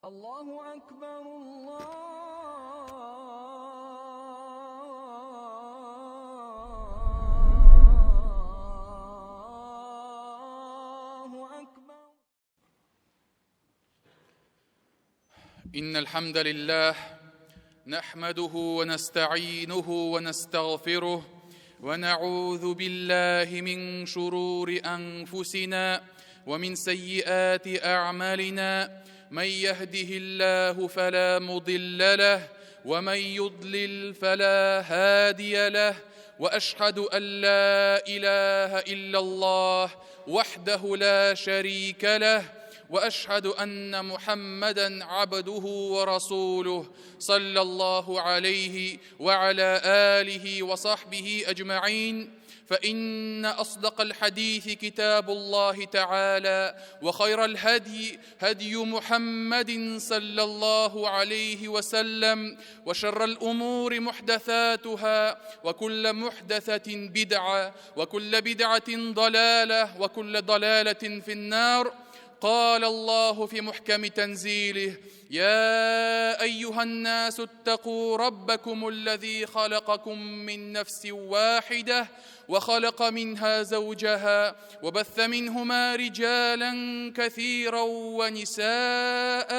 الله أكبر الله أكبر. إن الحمد لله نحمده ونستعينه ونستغفره ونعوذ بالله من شرور أنفسنا ومن سيئات أعمالنا. من يهده الله فلا مضل له ومن يضلل فلا هادي له. وأشهد أن لا إله إلا الله وحده لا شريك له. وأشهد أن محمدًا عبده ورسوله صلى الله عليه وعلى آله وصحبه أجمعين. فإن أصدق الحديث كتاب الله تعالى، وخير الهدي هدي محمد صلى الله عليه وسلم، وشر الأمور محدثاتها، وكل محدثة بدعة، وكل بدعة ضلالة، وكل ضلالة في النار. قال الله في محكم تنزيله: يا أيها الناس اتقوا ربكم الذي خلقكم من نفس واحدة وخلق منها زوجها وبث منهما رجالا كثيرا ونساء.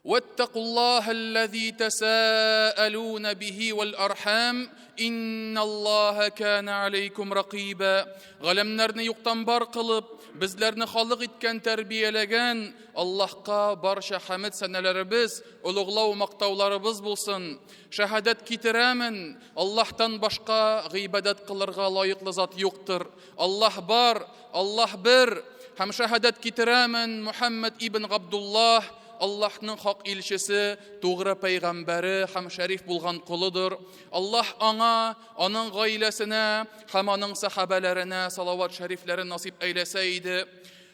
واتقوا الله الذي تساءلون به والأرحام إن الله كان عليكم رقيبا. Ғаләмнәрне юктан бар кылып, безләрне халык иткән, тәрбияләгән Аллаһка барча хәмд сәнәләребез, улуглау мактауларыбыз булсын. Шәһадәт китерәмен, Аллаһтан башка гыйбадәт кылырга лаеклы зат юктыр. Аллаһ бар, Аллаһ бер. Һәм шәһадәт китерәмен, Мухаммад ибн Габдуллаһ Аллаһның хак илчесе, тугры пәйгамбәре һәм шәриф булган кулыдыр. Аллаһ аңа, аның гаиләсенә һәм аның сахабаларына салават шәрифләрен насип әйләсә иде.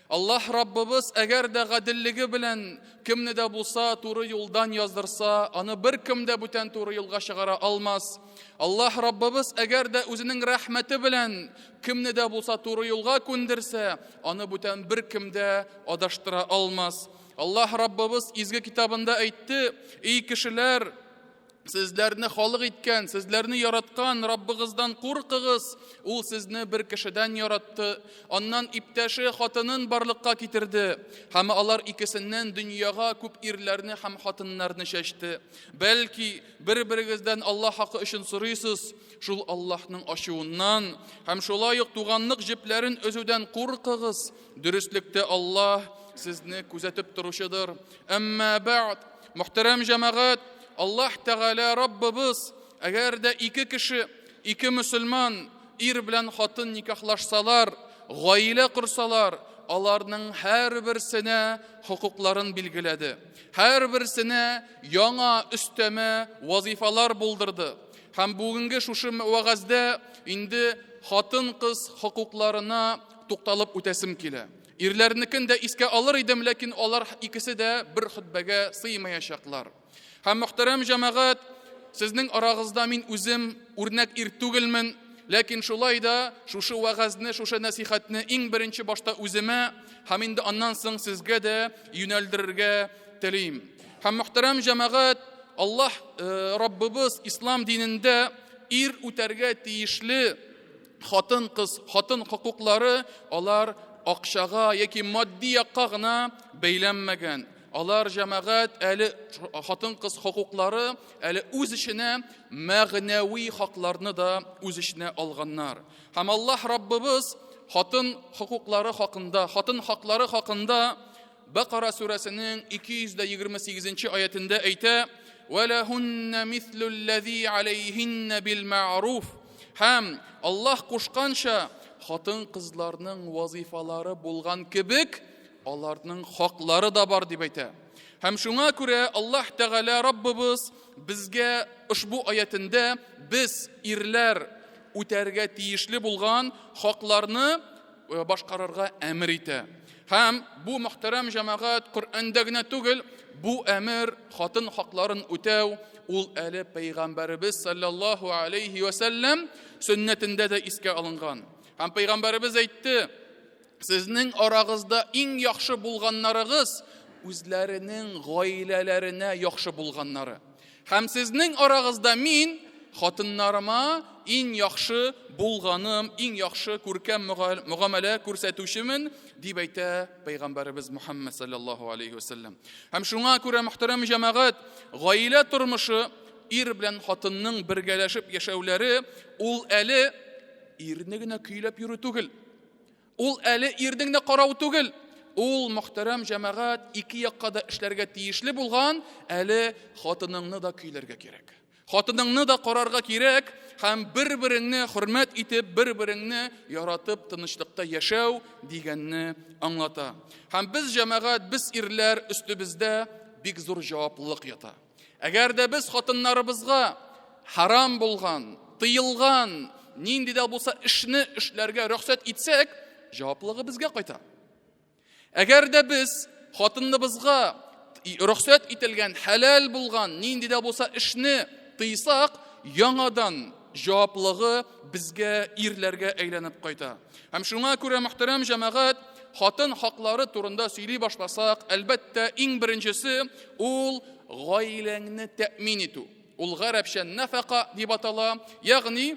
Аллаһ Раббыбыз әгәр дә гаделлеге белән кемне дә булса туры юлдан яздырса, аны бер кем дә бүтән туры юлга чыгара алмас. Аллаһ Раббыбыз әгәр дә үзенең рәхмәте белән кемне дә булса туры юлга күндерсә, аны бүтән бер кем дә адаштыра алмас. Аллаһ Раббыбыз изге китабында әйтте: "Эй кешеләр, сезләрне халык иткән, сезләрне яраткан Раббыгыздан куркыгыз. Ул сезне бер кешедән яратты, аннан иптәше хатынын барлыкка китерде, һәм алар икесеннән дөньяга күп ирләрне һәм хатыннарны чәчте. Бәлки бер-берегездән Аллаһ хакы өчен сорыйсыз, шул Аллаһның ачуыннан, һәм шулай ук туганлык җепләрен өзүдән куркыгыз. Дөрестлектә Аллаһ сезне күзәтеп торучыдыр. Әмма бәъд, мөхтәрәм җәмәгать, Аллаһ Тәгалә Раббыбыз әгәр дә ике кеше, ике мөселман ир белән хатын никахлашсалар, гаилә корсалар, аларның һәрберсенә хукукларын билгеләде. Һәрберсенә яңа өстәмә вазифалар булдырды. Һәм бүгенге шушы вәгазьдә инде хатын-кыз хукукларына тукталып үтәсем килә. Ирләрнекен дә искә алыр идем, ләкин алар икесе дә бер хутбәгә сыймаячаклар. Һәм мөхтәрәм җәмәгать, сезнең арагызда мин үзем үрнәк ир түгелмен, ләкин шулай да шушы вәгазьне, шушы насихатны иң беренче башта үземә һәм инде аннан соң сезгә дә юнәлдерергә телим. Һәм мөхтәрәм җәмәгать, Аллаһ Раббыбыз ислам динендә ир үтәргә тиешле хатын-кыз, хатын хукуклары алар акчага яки матди якка гына бәйләнмәгән. Алар җәмәгать әле хатын-кыз хукуклары әле үз эченә мәгънәви хакларны да үз эченә алганнар. Һәм Аллаһ Раббыбыз хатын хукуклары хакында, хатын хаклары хакында Бакара сүрәсенең 228 аятында әйтә: "Ва лахунна мислу аллази алейхинна бил ма'руф". Һәм Аллаһ кушканча хатын-кызларның вазифалары булган кебек, аларның хаклары да бар дип әйтә. Һәм шуңа күрә Аллаһ Тәгалә Раббыбыз безгә ушбу аятында без ирләр үтәргә тиешле булган хакларны башкарырга әмер итә. Һәм бу мөхтәрәм җәмәгать Коръәндә генә түгел, бу әмер хатын хакларын үтәү ул әле пәйгамбәрбез саллаллаһу алейхи ва саллям сөннәтендә дә искә алынган. Һәм пәйгамбәрбез әйтте: Сезнең арагызда иң яхшы булганнарыгыз үзләренең гаиләләренә яхшы булганнары. Һәм сезнең арагызда мин хатыннарыма иң яхшы булганым, иң яхшы күркәм мөгамәлә күрсәтүчемен дип әйтә Пәйгамбәребез Мухаммад саллаллаһу алейхи ва саллям. Һәм шуңа күрә, мөхтәрәм җәмәгать, гаилә тормышы, ир белән хатынның бергәләшеп яшәүләре, ул әле ирне генә көйләп йөрү түгел. Ул әле ирнең дә карау түгел. Ул, мөхтәрәм җәмәгать, ике якка да эшләргә тиешле булган, әле хатыныңны да көйләргә кирәк. Хатыныңны да карарга кирәк, һәм бер-береңне хөрмәт итеп, бер-береңне яратып, тынычлыкта яшәү дигәнне аңлата. Һәм без җәмәгать, без ирләр өстебездә бик зур җаваплылык ята. Әгәр дә без хатыннарыбызга харам булган, тыелган, нинди дә булса эшне эшләргә рөхсәт итсәк, җаваплылыгы безгә кайта. Әгәр дә без хатыныбызга рөхсәт ителгән, хәлал булган, нинди дә булса эшне тыйсак, яңадан җаваплылыгы безгә, ирләргә әйләнеп кайта. Һәм шуңа күрә, мөхтәрәм җәмәгать, хатын хаклары турында сөйли башласак, әлбәттә, иң беренчесе ул гаиләңне тәэмин итү. Ул гарәпчә нафака дип атала, ягъни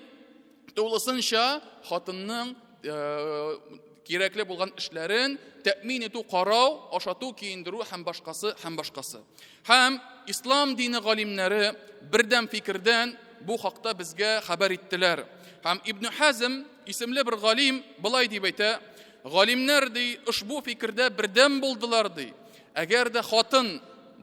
тулысынча хатынның кирәкле булган эшләрен тәэмин итү, карау, ашату, киендерү һәм башкасы, Һәм ислам дине галимнәре бердәм фикердән бу хакта безгә хәбәр иттеләр. Һәм Ибн Хазм исемле бер галим булай дип әйтә, галимнәр ди ушбу фикердә бердәм булдылар ди. Әгәр дә хатын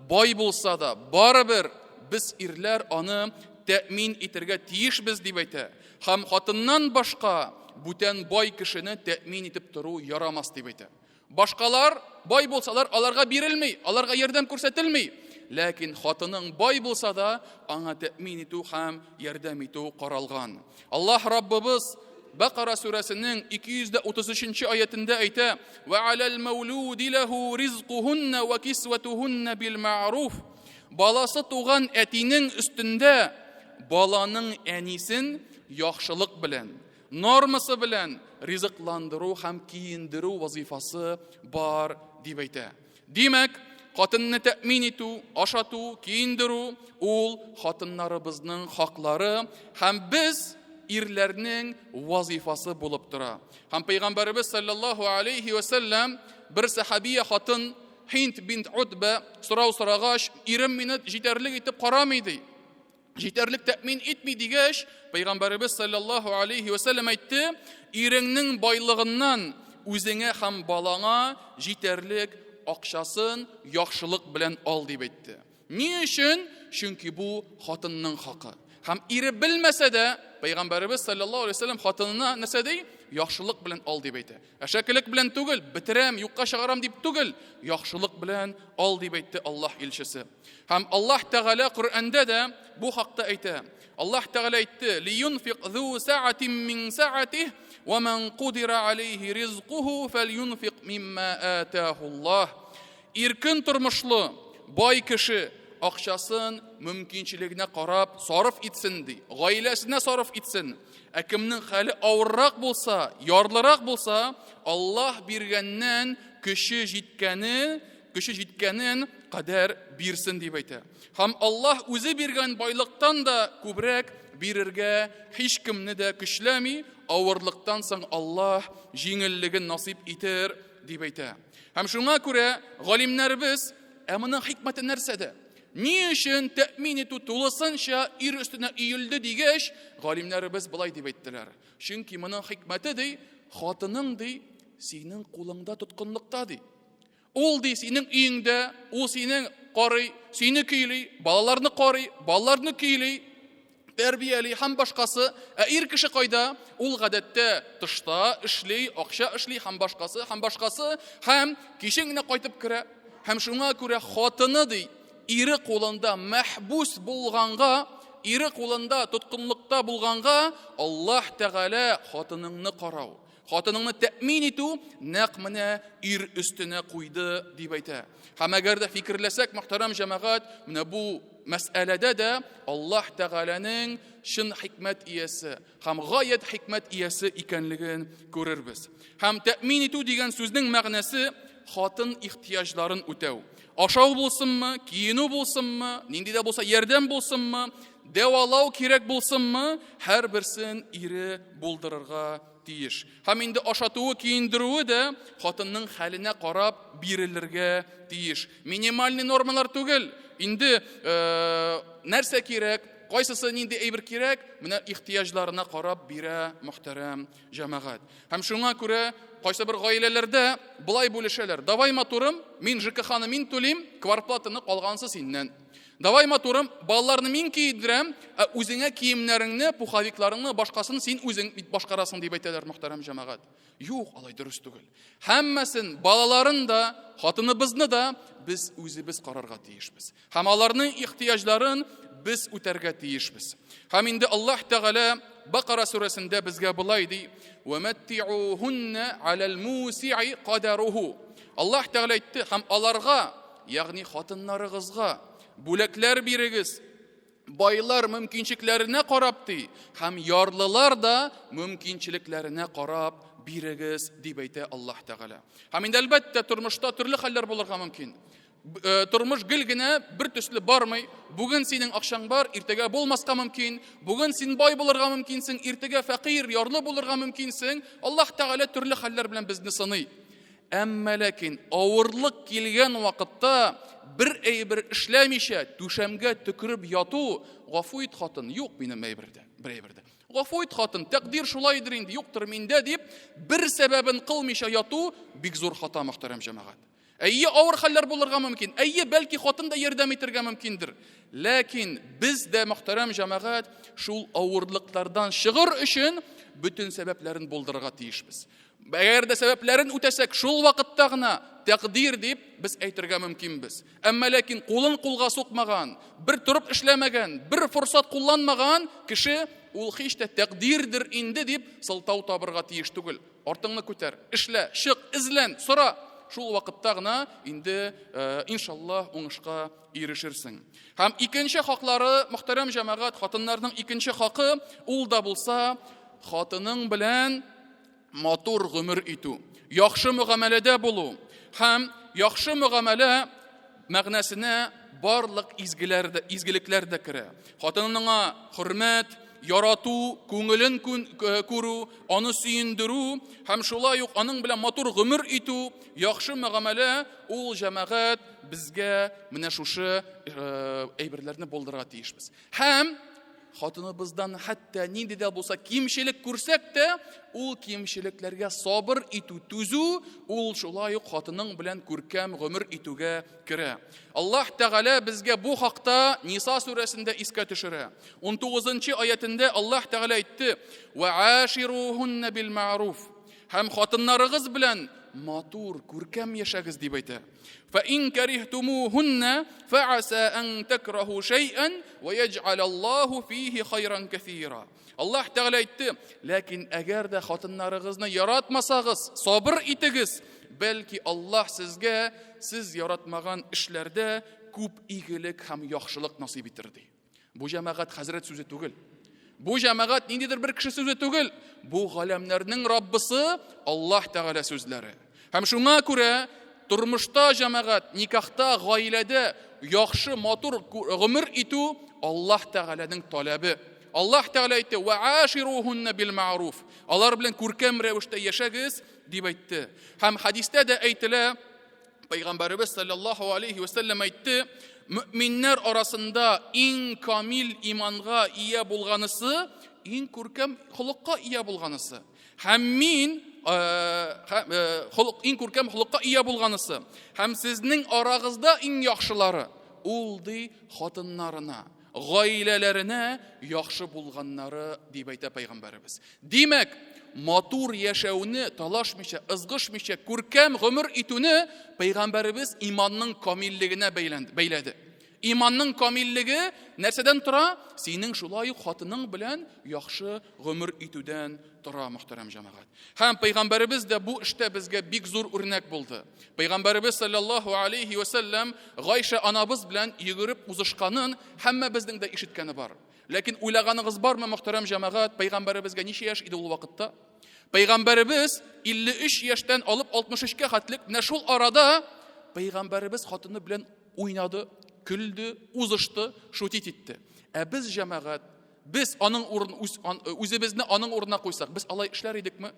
бай булса да, барыбер без ирләр аны тәэмин итәргә тиешбез дип әйтә. Һәм хатыннан башка бүтән бай кешене тәэмин итеп тору ярамас дип әйтә. Башкалар бай булсалар, аларга бирелми, аларга ярдәм күрсәтелми. Ләкин хатының бай булса да, аңа тәэмин итү һәм ярдәм итү каралган. Аллаһ Раббыбыз Бақара сүрәсенең 233 аятында әйтә: "Ва алал маулуди лаху ризқухунна ва кисватухунна бил ма'руф." Баласы туган әтинең өстендә баланың әнисен яхшылык белән, нормасы белән ризыкландыру һәм киендерү вазифасы бар дип әйтә. Димәк, хатынны тәэмин итү, ашату, киендерү ул хатыннарыбызның хаклары һәм без ирләрнең вазифасы булып тора. Һәм Пәйгамбәребез саллаллаһу алейхи ва саллям бер сахабия хатын Хинт бинт Утба сорау сорагач, ирем мине җитәрлек итеп карамый ди. Җитәрлек тәэмин итми дигәч, Пәйгамбәребез саллаллаһу алейхи ва саллям әйтте: "Иреңнең байлыгыннан үзеңә һәм балаңа җитәрлек акчасын яхшылык белән ал" дип әйтте. Ни өчен? Чөнки бу хатынның хакы. Һәм ире белмәсә дә, Пәйгамбәребез саллаллаһу алейхи ва саллям хатынына нәрсә ди? Яхшылык белән ал дип әйтә. Шәкелек белән түгел, битерәм, юкка чыгарам дип түгел, яхшылык белән ал дип әйтте Аллаһ илчесе. Һәм Аллаһ Тәгалә Коръәндә дә бу хакта әйтә. Аллаһ Тәгалә әйтте: "Лiyunfiq ذو سعة من سعته ومن قدر عليه رزقه فلينفق مما آتاه الله." Иркен тормышлы бай кеше акчасын мөмкинчелегенә карап сарыф итсен ди, гаиләсенә сарыф итсен. Кемнең хәле авыррак булса, ярлырак булса, Аллаһ биргәннән көче җиткәнен кадәр бирсен дип әйтә. Һәм Аллаһ үзе биргән байлыктан да күбрәк бирергә һич кемне дә көчләми, авырлыктан соң Аллаһ җиңеллеген насип итер дип әйтә. Һәм шуңа күрә галимнәрбез, моның хикмәте нәрсәдә? Ни өчен тәэмин итү тулысынча ир өстенә иелде дигәч, галимнәрбез булай дип әйттеләр. Чөнки моның хикмәте ди, хатының ди, синең кулыңда тоткынлыкта ди. Ул ди синең өеңдә, ул синең карый, сине көйли, балаларны карый, балаларны көйли, тәрбияли һәм башкасы. Ир кеше кайда? Ул гадәттә тышта эшли, акча эшли һәм башкасы, һәм кичен генә кайтып керә. Һәм шуңа күрә хатыны ди, ире кулында мәхбус булганга, ире кулында тоткынлыкта булганга, Аллаһ Тәгалә хатыныңны карау, хатыныңны тәэмин итү нәкъ менә ир өстенә куйды дип әйтә. Һәм әгәр дә фикерләсәк, мөхтәрәм җәмәгать, менә бу мәсьәләдә дә Аллаһ Тәгаләнең шын хикмәт иясе һәм гаять хикмәт иясе икәнлеген күрербез. Һәм тәэмин итү дигән сүзнең мәгънәсе хатын ихтияҗларын үтәү. Ашау булсынмы, киенү булсынмы, нинди дә булса ярдәм булсынмы, дәвалау кирәк булсынмы, һәр берсен ире булдырырга тиеш. Һәм инде ашатуы, киендерүе дә хатынның хәленә карап бирелергә тиеш. Минимальный нормалар түгел. Инде нәрсә кирәк, кайсысы нинди әйбер кирәк, менә ихтияҗларына карап бирә мөхтәрәм җәмәгать. Һәм шуңа күрә кайсы бер гаиләләрдә булай бүлешәләр. Давай матурым, мин ЖКХны мин түлим, квартплатаны калгансы синнән. Давай матурым, балаларны мин киендерәм, үзеңә киемнәреңне, пуховикларыңны, башкасын син үзең бит башкарасың дип әйтәләр мөхтәрәм җәмәгать. Юк, алай дөрес түгел. Һәммәсен, балаларын да, хатыныбызны да без үзебез карарга тиешбез. Һәм аларның ихтияҗларын biz үтәргә тиешбез. Һәм инде Аллаһ Тәгалә Бакара сүрәсендә безгә булай ди: "Ва матти'ухунна 'алал муси'i qaдаруhu". Аллаһ Тәгалә әйтте, һәм аларга, ягъни хатыннарыгызга бүләкләр бирегез. Байлар мөмкинчекләренә карап ди, һәм ярлылар да мөмкинчелекләренә карап бирегез дип әйтә Аллаһ Тәгалә. Һәм инде әлбәттә тормышта төрле хәлләр булырга мөмкин. Тормыш гел генә бер төсле бармый. Бүген синең акчаң бар, иртәгә булмаска мөмкин. Бүген син бай булырга мөмкинсең, иртәгә фәкыйр, ярлы булырга мөмкинсең. Аллаһ Тәгалә төрле хәлләр белән безне сыный. Әмма ләкин авырлык килгән вакытта бер әйбер эшләмичә түшәмгә төкереп яту, гафу ит хатын, юк минем әйбердә, бер әйбердә. Гафу ит хатын, тәкъдир шулайдыр инде, юктыр миндә дип бер сәбәбен кылмыйча яту бик зур хата мөхтәрәм җәмәгать. Әйе, авыр хәлләр булырга мөмкин. Әйе, бәлки хатын да ярдәм итәргә мөмкиндер. Ләкин без дә мөхтәрәм җәмәгать шул авырлыклардан чыгыр өчен бүтән сәбәпләрен булдырырга тиешбез. Әгәр дә сәбәпләрен үтәсәк, шул вакытта гына тәкъдир дип без әйтергә мөмкинбез. Әмма ләкин кулын кулга сукмаган, бер турып эшләмәгән, бер форсат кулланмаган кеше ул һич тә тәкъдирдер инде дип сылтау табырга тиеш түгел. Артыңны күтәр, эшлә, чык, излән, сора. Шул вакытта гына инде иншаллаһ уңышка ирешерсең. Һәм икенче хаклары, мөхтәрәм җәмәгать, хатыннарның икенче хакы ул да булса, хатының белән матур гомер итү, яхшы мөгамәләдә булу. Һәм яхшы мөгамәлә мәгънәсенә барлык изгелекләр дә керә. Хатыныңа хөрмәт, ярату, күңелен күрү, аны сөендерү, һәм шулай ук аның белән матур гомер итү, яхшы мөгамәлә ул җәмәгать безгә менә шушы әйберләрне булдырырга тиешбез. Һәм хатыныбыздан хәтта нинди дә булса кимчелек күрсәк тә, ул кимчелекләргә сабыр итү, түзү, ул шулай ук хатының белән күркәм гомер итүгә керә. Аллаһ Тәгалә безгә бу хакта Ниса сүрәсендә искә төшерә. 19-нчы аятында Аллаһ Тәгалә әйтте: "Ва аширухунна бил ма'руф". Һәм хатыннарыгыз белән матур, күркәм яшәгез дип әйтә. Fa in karihtumuhunna fa'asa an takrahu shay'an wa yaj'al Allahu fihi khayran kathira. Аллаһ Тәгалә әйтте: "Ләкин әгәр дә хатыннарыгызны яратмасагыз, сабыр итегез, бәлки Аллаһ сезгә сез яратмаган эшләрдә күп игелек һәм яхшылык насыйп итер" ди. Бу җәмәгать хәзрәт сүзе түгел. Бу җәмәгать ниндидер бер кеше сүзе түгел. Бу галәмнәрнең Раббысы Аллаһ Тәгалә сүзләре. Һәм шуңа күрә тормышта җәмәгать, никахта, гаиләдә яхшы, матур гомер итү Аллаһ Тәгаләнең таләбе. Аллаһ Тәгалә әйтте: "Ва аширухунна бил ма'руф". Алар белән күркәм рәвештә яшәгез дип әйтте. Һәм хадистә дә әйтелә, Пәйгамбәрбез саллаллаһу алейхи ва саллям әйтте: "Мөэминнәр арасында иң камил иманга ия булганысы, иң күркәм холыкка ия булганысы. Һәм мин иң күркәм холыкка ия булганысы. Һәм сезнең арагызда иң яхшылары ул ди хатыннарына, гаиләләренә яхшы булганнары" дип әйтә Пәйгамбәрбез. Димәк, матур яшәүне талашмыйча, ызгышмыйча, күркәм гомер итүне Пәйгамбәрбез иманның камиллегенә бәйләде. Иманның камиллеге нәрсәдән тора? Синең шулай ук хатының белән яхшы гомер итүдән тора, мөхтәрәм җәмәгать. Һәм Пәйгамбәрбез дә бу эштә безгә бик зур үрнәк булды. Пәйгамбәрбез саллаллаһу алейхи ва саллям Гайша анабыз белән йөгереп узышканын һәммә безнең дә ишеткәне бар. Ләкин уйлаганыгыз бармы, мөхтәрәм җәмәгать, Пәйгамбәрбезгә ничә яшь иде ул вакытта? Пәйгамбәребез 53 яшьтән алып 63-кә хәтлек менә шул арада пәйгамбәребез хатыны белән уйнады, көлде, узышты, шутит итте. Без җәмәгать, без аның үзебезне аның урынына куйсак, без алай эшләр идекме?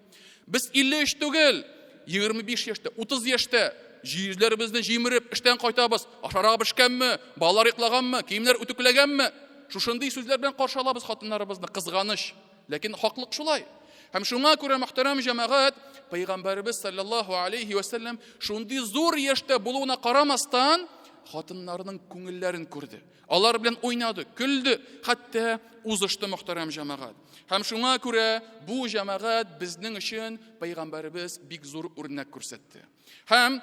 Без 53 түгел, 25 яшьтә, 30 яшьтә җирләребезне җимереп эштән кайтабыз. Ашарга бешкәнме, балалар йоклаганмы, киемнәр үтүкләгәнме? Шушындый сүзләр белән каршы алабыз хатыннарыбызны, кызганыч. Ләкин хаклык шулай. Һәм шуңа күрә мөхтәрәм җәмәгать, пәйгамбәребез саллаллаһу алейхи ва саллям шундый зур яшьтә булуына карамастан хатыннарының күңелләрен күрде. Алар белән уйнады, көлде, хәтта узышты мөхтәрәм җәмәгать. Һәм шуңа күрә бу җәмәгать безнең өчен пәйгамбәребез бик зур үрнәк күрсәтте. Һәм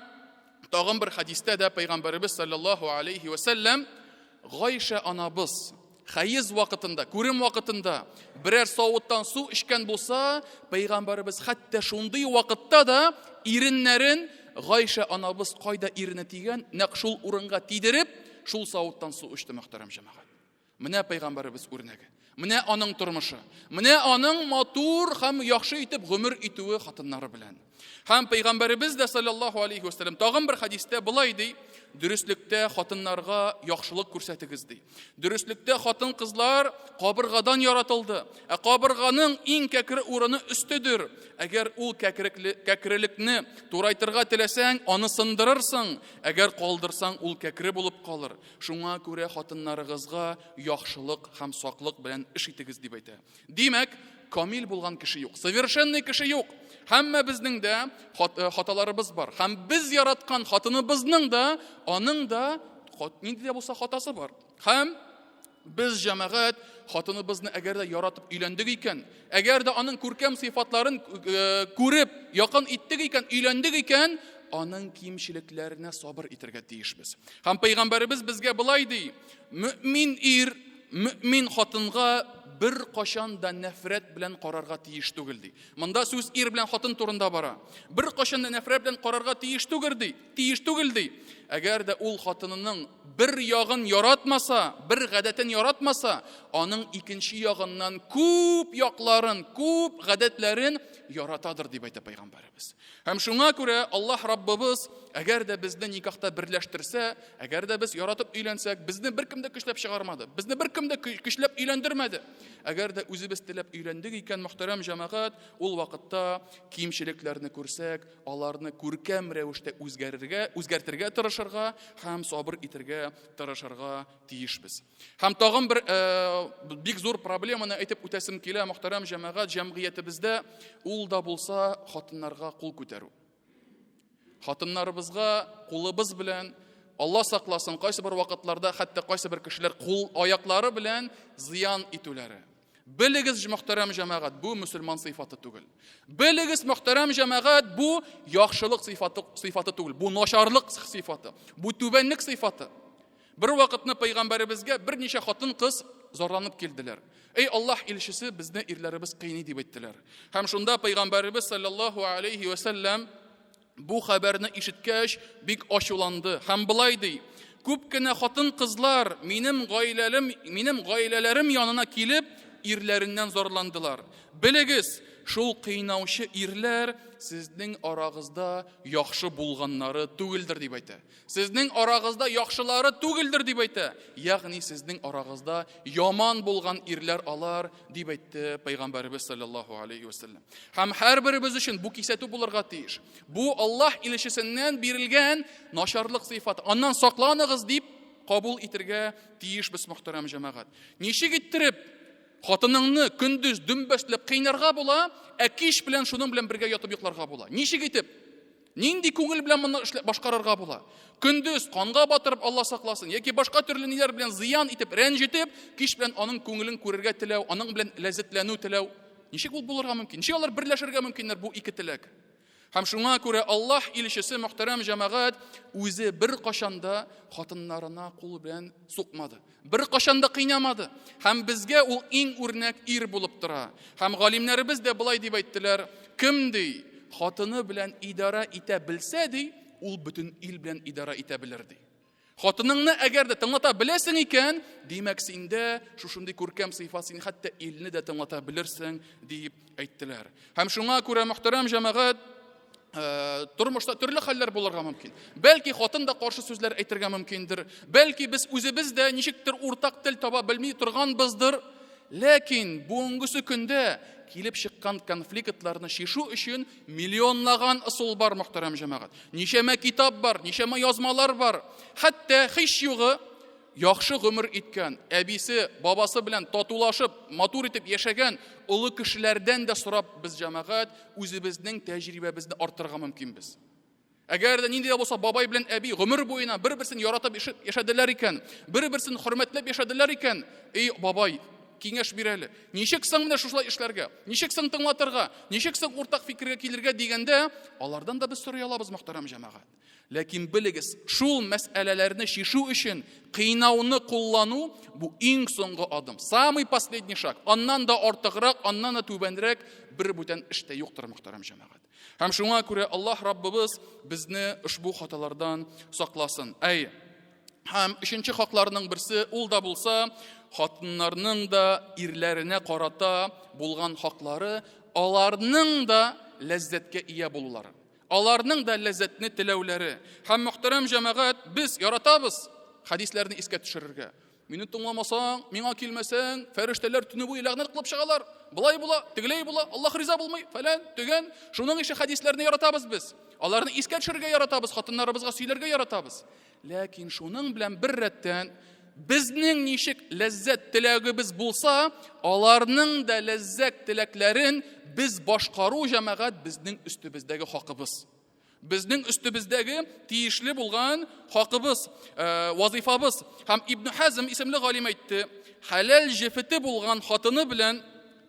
тагын бер хадистә дә пәйгамбәребез саллаллаһу алейхи ва саллям Гайша анабыз хәйз вакытында, күрем вакытында берәр савыттан су эчкән булса, пәйгамбәребез хәтта шундый вакытта да иреннәрен Гайша анабыз кайда ирене тигән, нәкъ шул урынга тидереп, шул савыттан су эчте мөхтәрәм җәмәгать. Менә пәйгамбәребез үрнәге. Менә аның тормышы. Менә аның матур һәм яхшы итеп гомер итүе хатыннары белән. Һәм пәйгамбәребез дә саллаллаһу алейхи ва саллям тагын бер хадистә булай ди: дөрестлектә хатыннарга яхшылык күрсәтегез ди. Дөрестлектә хатын-кызлар кабыргадан яратылды. Кабырганың иң кәкре урыны өстедер. Әгәр ул кәкрелекне турайтырга теләсәң, аны сындырырсың. Әгәр калдырсаң, ул кәкре булып калыр. Шуңа күрә хатыннарыгызга яхшылык һәм саклык белән эш итегез дип әйтә. Димәк, камил булган кеше юк, совершенный кеше юк. Һәммә безнең дә хаталарыбыз бар. Һәм без яраткан хатыныбызның да, аның да нинди дә булса хатасы бар. Һәм без җәмәгать хатыныбызны әгәр дә яратып өйләндек икән, әгәр дә аның күркәм сыйфатларын күреп, якын иттек икән, өйләндек икән, аның кимчелекләренә сабыр итәргә тиешбез. Һәм пәйгамбәребез безгә булай ди: мөмин ир, мөмин хатынга бер кашан да нәфрәт белән карарга тиеш түгел ди. Монда сүз ир белән хатын турында бара. Бер кашан да нәфрәт белән карарга тиеш түгел ди. Әгәр дә ул хатынының бер ягын яратмаса, бер гадәтен яратмаса, аның икенче ягыннан күп якларын, күп гадәтләрен яратадыр дип әйтә пәйгамбәребез. Һәм шуңа күрә Аллаһ Раббыбыз әгәр дә безне никахта берләштерсә, әгәр дә без яратып өйләнсәк, безне беркем дә көчләп чыгармады. Безне беркем дә көчләп өйләндермәде. Әгәр дә үзебез теләп өйләндек икән, мөхтәрәм җәмәгать, ул вакытта кимчелекләрне күрсәк, аларны күркәм рәвештә үзгәртергә тырышырга һәм сабыр итәргә тырышырга тиешбез. Һәм тагын бер бик зур проблеманы әйтеп үтәсем килә, мөхтәрәм җәмәгать, җәмгыятебездә ул да булса хатыннарга кул күтәрү. Хатыннарыбызга кулыбыз белән, Алла сакласын, кайсы бер вакытларда хәтта кайсы бер кешеләр кул аяклары белән зыян итүләре. Белегез, мөхтәрәм җәмәгать, бу мөселман сыйфаты түгел. Белегез, мөхтәрәм җәмәгать, бу яхшылык сыйфаты түгел, бу начарлык сыйфаты, бу түбәнлек сыйфаты. Бер вакытны пәйгамбәребезгә берничә хатын-кыз зарланып килделәр. Эй Аллаһ илчесе, безне ирләребез кыйный дип әйттеләр. Һәм шунда пәйгамбәребез саллаллаһу алейхи ва саллям бу хәбәрне ишеткәч бик ачуланды. Һәм булай ди: күп кенә хатын-кызлар минем гаиләләрем янына килеп ирләреннән зарландылар. Белегез, шул кыйнаучы ирләр сезнең арагызда яхшы булганнары түгелдер дип әйтә. Сезнең арагызда яхшылары түгелдер дип әйтә. Ягъни сезнең арагызда яман булган ирләр алар дип әйтте пәйгамбәребез саллаллаһу алейхи ва саллям. Һәм һәрберебез өчен бу кисәтү булырга тиеш. Бу Аллаһ илчесеннән бирелгән начарлык сыйфат. Аннан сакланыгыз дип кабул итәргә тиешбез, мөхтәрәм җәмәгать. Ничек иттереп хатыныңны көндез дөмбәсләп кыйнарга була, кич белән шуның белән бергә ятып йокларга була? Ничек итеп? Нинди күңел белән моны башкарырга була? Көндез канга батырып Алла сакласын, яки башка төрле ниләр белән зыян итеп, рәнҗетеп, кич белән аның күңелен күрергә теләү, аның белән ләззәтләнү теләү. Ничек ул булырга мөмкин? Ничек алар берләшергә мөмкиннәр бу ике теләк? Һәм шуңа күрә Аллаһ илчесе, мөхтәрәм җәмәгать, үзе бер кашанда хатыннарына кул белән сукмады. Бер кашанда кыйнамады. Һәм безгә ул иң үрнәк ир булып тора. Һәм галимнәребез дә булай дип әйттеләр: кем ди хатыны белән идара итә белсә ди, ул бөтен ил белән идара итә белер ди. Хатыныңны әгәр дә тыңлата беләсең икән, димәк синдә шушындый күркәм сыйфат, син хәтта илне дә тыңлата белерсең дип әйттеләр. Һәм шуңа күрә мөхтәрәм җәмәгать, тормышта төрле хәлләр булырга мөмкин. Бәлки хатын да каршы сүзләр әйтергә мөмкиндер. Бәлки без үзебез дә ничектер уртак тел таба белми торганбыздыр. Ләкин бүгенге көндә килеп чыккан конфликтларны шишу өчен миллионлаган ысул бар, мөхтәрәм җәмәгать. Ничәмә китап бар, ничәмә язмалар бар. Хәтта һич югы яхшы гомер иткән, әбисе, бабасы белән татулашып, матур итеп яшәгән улы кешеләрдән дә сорап без җәмәгать үзебезнең тәҗрибәбезне артырга мөмкинбез. Әгәр дә нинди дә булса бабай белән әби гомер буена бер-берсен яратып яшәделәр икән, бер-берсен хөрмәтләп яшәделәр икән, эй бабай, киңәш бир әле. Ничек соң менә шулай эшләргә? Ничек соң тыңлатырга? Ничек соң уртак фикергә килергә дигәндә, алардан да без сорый алабыз, мөхтәрәм җәмәгать. Ләкин белегез, шул мәсьәләләрне шишу өчен кыйнауны куллану бу иң соңгы адым. Самый последний шаг. Аннан да артыграк, аннан да түбәнрәк бер бүтән эштә юктыр, мөхтәрәм җәмәгать. Һәм шуңа күрә Аллаһ Раббыбыз безне ушбу хаталардан сакласын. Һәм өченче хакларның берсе ул да булса, хатыннарның да ирләренә карата булган хаклары, аларның да ләззәткә ия булулары. Аларның да ләззәтне теләүләре. Һәм мөхтәрәм җәмәгать, без яратабыз хадисләрне искә төшерергә. Мине тыңламасаң, миңа килмәсәң, фәрештәләр төне буе ләгънәт кылып чыгалар. Булай була, тегеләй була, Аллаһ риза булмый, фәлән, төгән. Шуның өчен хадисләрне яратабыз без. Аларны искә төшерергә яратабыз, хатыннарыбызга сөйләргә яратабыз. Ләкин шуның белән бер рәттән безнең ничек ләззәт теләгебез булса, аларның да ләззәт теләкләрен без башкару җәмәгать безнең өстебездәге хакыбыз. Безнең өстебездәге тиешле булган хакыбыз, вазифабыз. Һәм Ибн Хазм исемле галим әйтте, халал җефете булган хатыны белән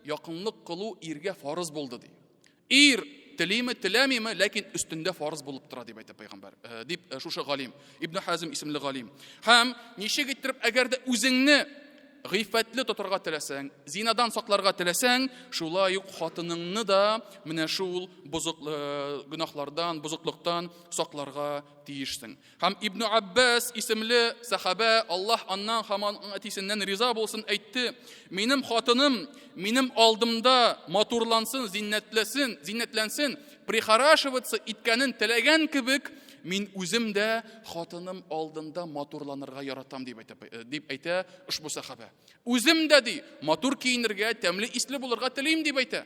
якынлык кылу иргә фарыз булды ди. Ир телиме, теләмиме, ләкин өстендә фарыз булып тора дип әйтә пайгамбар. Дип шушы галим, Ибн Хазм исемле галим. Һәм ничек иттереп әгәр дә үзеңне гыйффәтле тотарга теләсәң, зинадан сакларга теләсәң, шулай ук хатыныңны да менә шул гынахлардан, бузыклыктан сакларга тиешсең. Һәм Ибн Аббас исемле сахаба, Аллаһ аннан һәм әтисеннән риза булсын, әйтте: "Минем хатыным минем алдымда матурлансын, зиннәтләнсен, прихорашиваться иткәнен теләгән кебек, мин үзем дә хатыным алдында матурланырга яратам" дип әйтә ушбу сахаба. Үзем дә ди, матур киенергә, тәмле исле булырга телим дип әйтә.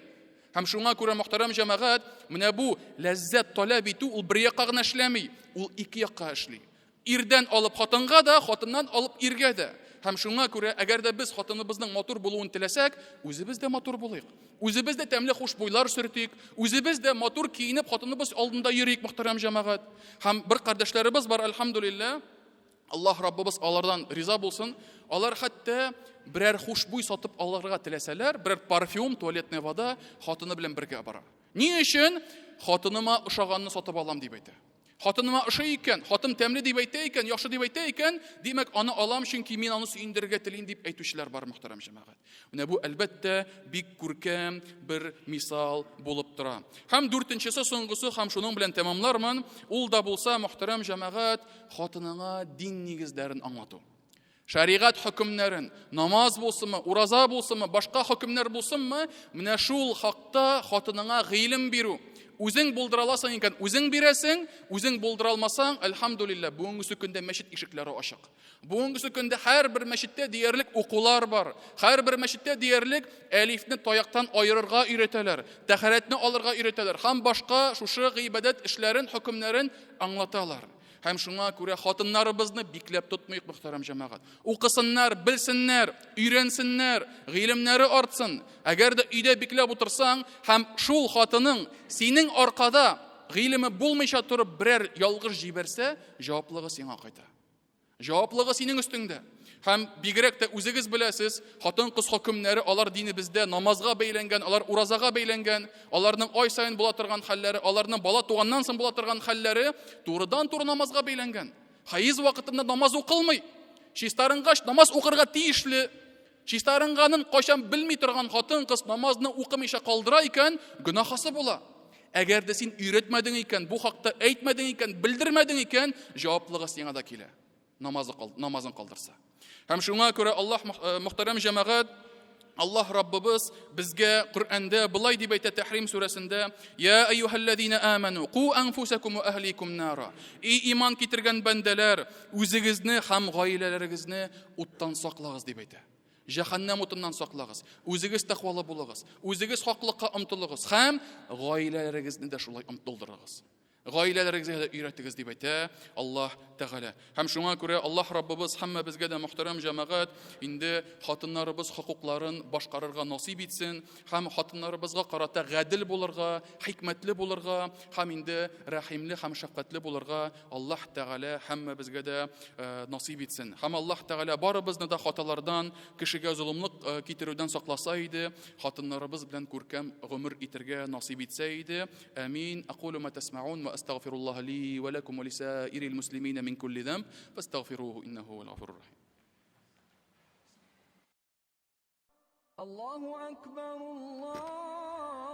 Һәм шуңа күрә мөхтәрәм җәмәгать, менә бу ләззәт таләп итү ул бер якка гына эшләми, ул ике якка эшли. Ирдән алып хатынга да, хатыннан алып иргә дә. Һәм шуңа күрә, әгәр дә без хатыныбызның матур булуын теләсәк, үзебез дә матур булыйк. Үзебез дә тәмле хушбуйлар сөртик, үзебез дә матур киенеп хатыныбыз алдында йөрик, мөхтәрәм җәмәгать. Һәм бер кардәшләребез бар, альхамдулилла, Аллаһ Раббыбыз алардан риза булсын. Алар хәтта берәр хушбуй сатып алырга теләсәләр, берәр парфюм, туалетная вода хатыны белән бергә бара. Ни өчен? Хатыныма ошаганны сатып алам дип әйтә. Хатыныма ошый икән, хатын тәмле дип әйтә икән, яхшы дип әйтә икән, димәк аны алам, чөнки мин аны сөендерергә телим дип әйтүчеләр бар, мөхтәрәм җәмәгать. Менә бу әлбәттә бик күркәм бер мисал булып тора. Һәм дүртенчесе, соңгысы, һәм шуның белән тәмамлармын, ул да булса, мөхтәрәм җәмәгать, хатыныңа дин нигезләрен аңлату. Шәригать хөкемнәрен, намаз булсымы, ураза булсымы, башка хөкемнәр булсымы, менә шул хакта хатыныңа гыйлем бирү. Үзең булдыра аласың икән, үзең бирәсең, үзең булдыра алмасаң, альхамдулилла, бүгенге көндә мәчет ишекләре ачык. Бүгенге көндә һәрбер мәчеттә диярлек укулар бар. Һәрбер мәчеттә диярлек әлифне таяктан айырырга өйрәтәләр, тәһарәтне алырга өйрәтәләр, һәм башка шушы гыйбадәт эшләрен, хөкемнәрен аңлаталар. Һәм шуңа күрә хатыннарыбызны бикләп тотмыйк, мөхтәрәм җәмәгать. Укысыннар, белсеннәр, өйрәнсеннәр, гыйлемнәре артсын. Әгәр дә өйдә бикләп утырсаң, һәм шул хатының синең аркада гыйлеме булмыйча турып берәр ялгыш җибәрсә, җаваплыгы сиңа кайта. Җаваплыгы синең өстеңдә. Һәм бигрәк тә үзегез беләсез, хатын-кыз хөкемнәре алар динебездә намазга бәйләнгән, алар уразага бәйләнгән, аларның ай сайын була торган хәлләре, аларның бала туганнан соң була торган хәлләре турыдан-туры намазга бәйләнгән. Хайыз вакытында намаз укылмый. Чистарынгач намаз укырга тиешле. Чистарынганын кайчан белми торган хатын-кыз намазны укымыйча калдыра икән, гөнаһысы була. Әгәр дә син өйрәтмәдең икән, бу хакта әйтмәдең икән, белдермәдең икән, җаваплыгы сиңа да килә. намазын калдырса. Һәм шуңа күрә Аллаһ, мөхтәрәм җәмәгать, Аллаһ Раббыбыз безгә Коръәндә былай дип әйтә Тәхрим сүрәсендә: "Я айюхаллазина аману, ку анфусакум ва ахликум нара." И иман китергән бәндәләр, үзегезне һәм гаиләләрегезне уттан саклагыз дип әйтә. Җәһәннәм утыннан саклагыз. Үзегез тәкъвалы булыгыз. Үзегез хаклыкка омтылыгыз һәм гаиләләрегезне дә шулай омтылдырыгыз. Гаиләләрегезгә дә өйрәтегез дип әйтә Аллаһ Тәгалә. Һәм шуңа күрә Аллаһ Раббыбыз һәммә безгә дә, мөхтәрәм җәмәгать, инде хатыннарыбыз хокукларын башкарырга насыйп итсен, һәм хатыннарыбызга карата гадел булырга, хикмәтле булырга, һәм инде рәхимле һәм шәфкатьле булырга Аллаһ Тәгалә һәммә безгә дә насыйп итсен. Һәм Аллаһ Тәгалә барыбызны да хаталардан, кешегә зулымлык китерүдән сакласа иде, хатыннарыбыз белән күркәм гомер итәргә насыйп итсә иде. Амин. Aqulu ma tasma'un wa astaghfirullah li wa lakum wa lisa'iril muslimina min kulli dhanb fastaghfiruhu innahu huwal ghafurur rahim. الله أكبر الله